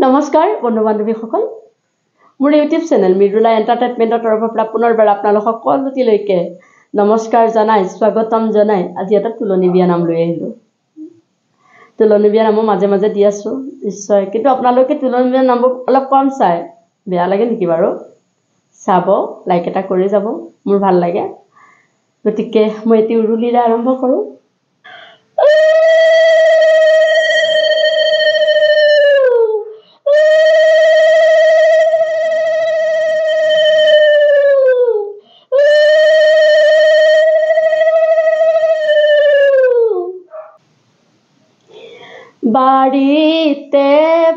নমস্কাৰ বন্ধু বান্ধৱীসকল, মোৰ ইউটিউব চেনেল মৃদুলা এণ্টাৰটেইনমেণ্টৰ তৰফৰ পৰা পুনৰবাৰ আপোনালোক সকলোলৈকে নমস্কাৰ জনাই স্বাগতম জনাই আজি এটা তুলনি বিয়া নাম লৈ আহিলোঁ। তুলনি বিয়া নামো মাজে মাজে দি আছোঁ নিশ্চয়, কিন্তু আপোনালোকে তুলনি বিয়া নামবোৰ অলপ কম চাই, বেয়া লাগে নেকি বাৰু? চাব, লাইক এটা কৰি যাব, মোৰ ভাল লাগে। গতিকে মই এটি উৰুলিৰে আৰম্ভ কৰোঁ। বাড়িতে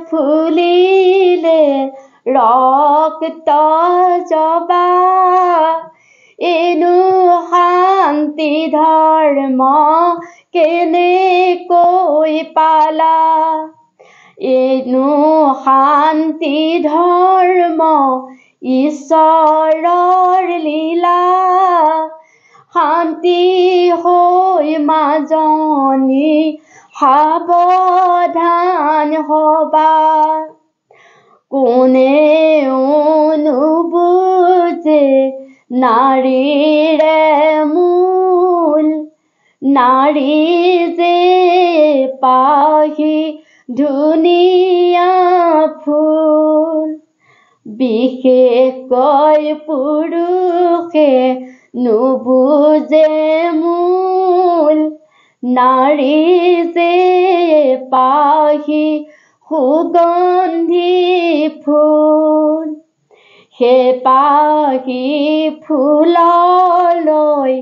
ফুলিলে ৰক্ত জবা, এনু শান্তি ধৰ্ম কেনেকৈ পালা, এনু শান্তি ধৰ্ম ঈশ্বৰৰ লীলা, শান্তি হৈ মাজনী সাৱধান হবা, কোনেও নুবুজে নাৰীৰে মূল, নাৰী যে পাহি ধুনীয়া ফুল, বিশেষকৈ পুৰুষে নুবুজে মূল, নাৰী যে পাহি সুগন্ধি ফুল, হে পাহি ফুললৈ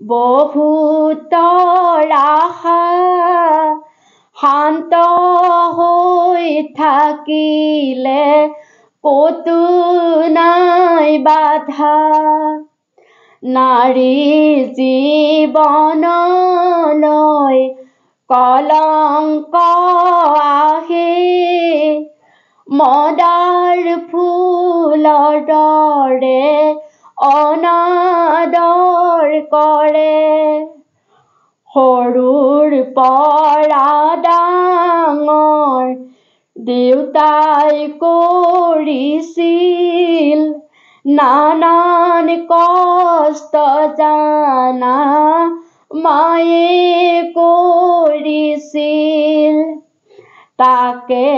বহুতৰ আশা, শান্ত হৈ থাকিলে কতো নাই বাধা, নাৰী জীৱনলৈ কলংক আহে, মদাৰ ফুলৰ দৰে অনাদৰ কৰে, সৰুৰ পৰা ডাঙৰ দেউতাই কৰিছিল, নানান কষ্ট জানা মায়ে কৰিছিল, তাকে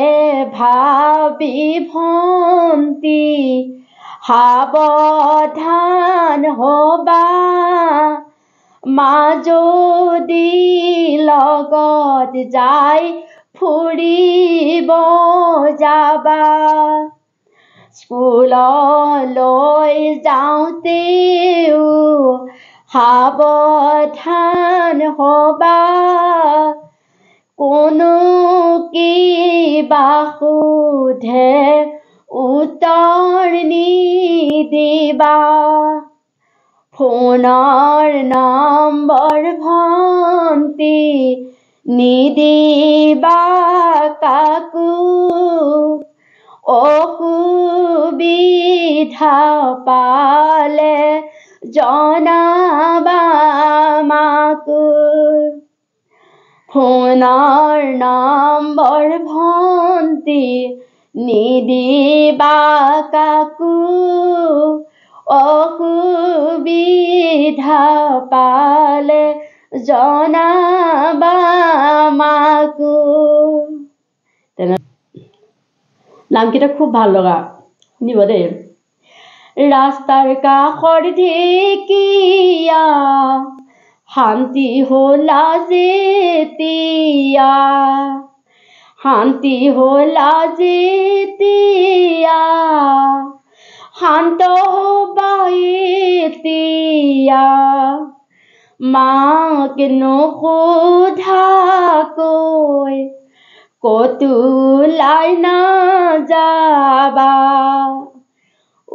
ভাবি ভন্তি সাৱধান হবা, মা যদি লগত যাই ফুৰিব যাবা, স্কুললৈ যাওঁতেও সাৱধান হবা, কোনো কিবা সোধে উত্তৰ নিদিবা, ফোনৰ নম্বৰ ভন্তি নিদিবা কাকো, অসুবিধা পালে জনাবা মাকো, ফোনৰ নম্বৰ ভন্তি নিদিবা কাকো, অসুবিধা পালে জনাবা মাকো। নামকেইটা খুব ভাল লগা, শুনিব দেই। ৰাস্তাৰ কাষৰ ঢেকীয়া শান্তি হলা যেতিয়া, শান্তি হলা যেতিয়া, শান্ত হবা এতিয়া, মাক নোসোধাকৈ কতো ওলাই নাযাবা,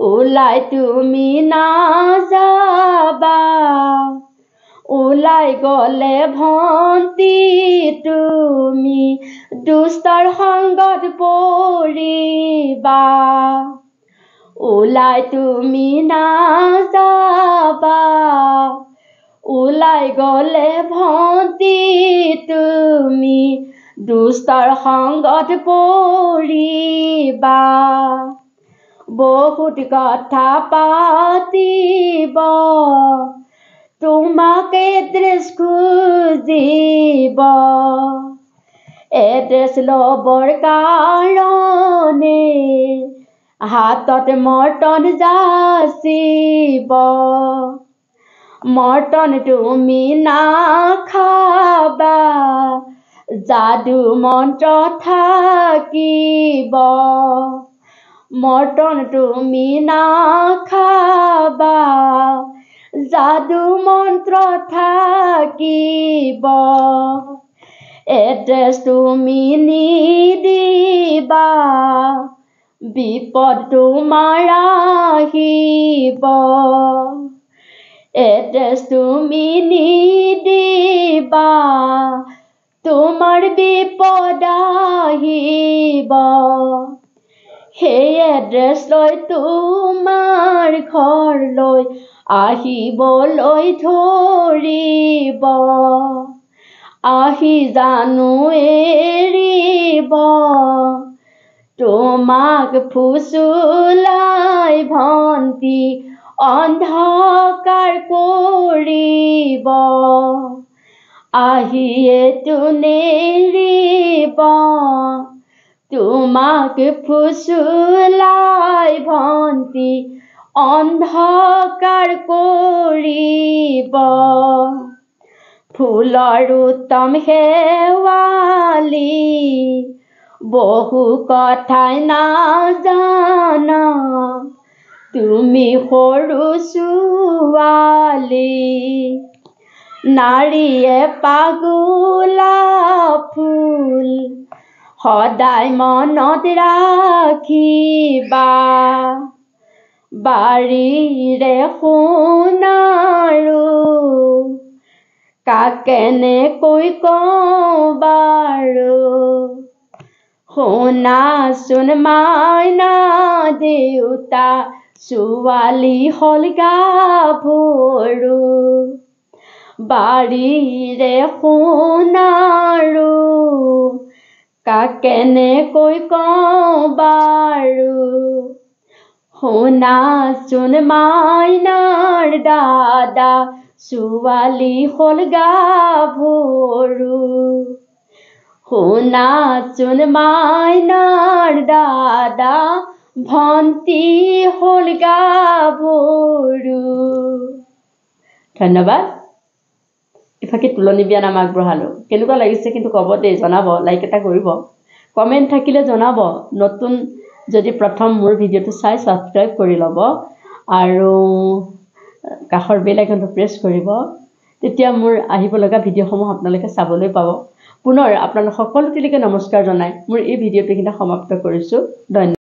ওলাই তুমি নাযাবা, ওলাই গলে ভন্তি তুমি দুষ্টৰ সংগত পৰিবা, ওলাই তুমি নাযাবা, ওলাই গলে ভন্তি তুমি দুষ্টৰ সংগত পৰিবা বহুত কথা পাতিব তোমাক এড্ৰেছ খুজিব এড্ৰেছ ল'বৰ কাৰণে হাতত মৰ্টন যাচিব মৰ্টন তুমি নাখাবা যাদু মন্ত্ৰ থাকিব মৰ্টন তুমি নাখাবা যাদু মন্ত্ৰ থাকিব এড্ৰেছ তুমি নিদিবা বিপদ তোমাৰ আহিব এড্ৰেছ তুমি নিদিবা তোমাৰ বিপদ আহিব সেই এড্ৰেছ লৈ তোমাৰ ঘৰলৈ আহিবলৈ ধৰিব আহি জানো এৰিব তোমাক ফুচুলাই ভন্তি অন্ধকাৰ কৰিব আহিয়েতো নেৰিব তোমাক ফুচুলাই ভন্তি অন্ধকাৰ কৰিব ফুলৰ উত্তম শেৱালি বহু কথাই নাজানা তুমি সৰু ছোৱালী নাৰীয়ে পাগলা ফুল সদায় মনত ৰাখিবা বাৰীৰে সোণাৰু কাকেনেকৈ কওঁ বাৰু শুনাচোন মাইনা দেউতা ছোৱালী হ'ল গাভৰু বাৰীৰে সোণাৰু কাকেনেকৈ কওঁ বাৰু শুনাচোন মাইনাৰ দাদা ছোৱালী হ'ল গাভৰু শুনাচোন মাইনাৰ দাদা ভন্তি হ'ল গাভৰু ধন্যবাদ ইফাকে তুলনি বিয়া নাম আগবঢ়ালোঁ কেনেকুৱা লাগিছে কিন্তু ক'ব দেই জনাব লাইক এটা কৰিব কমেণ্ট থাকিলে জনাব নতুন যদি প্ৰথম মোৰ ভিডিঅ'টো চাই ছাবস্ক্ৰাইব কৰি ল'ব আৰু কাষৰ বেল আইকনটো প্ৰেছ কৰিব তেতিয়া মোৰ আহিব লগা ভিডিঅ'সমূহ আপোনালোকে চাবলৈ পাব পুনৰ আপোনালোক সকলোটিলৈকে নমস্কাৰ জনাই মোৰ এই ভিডিঅ'টো কিন্তু সমাপ্ত কৰিছোঁ ধন্যবাদ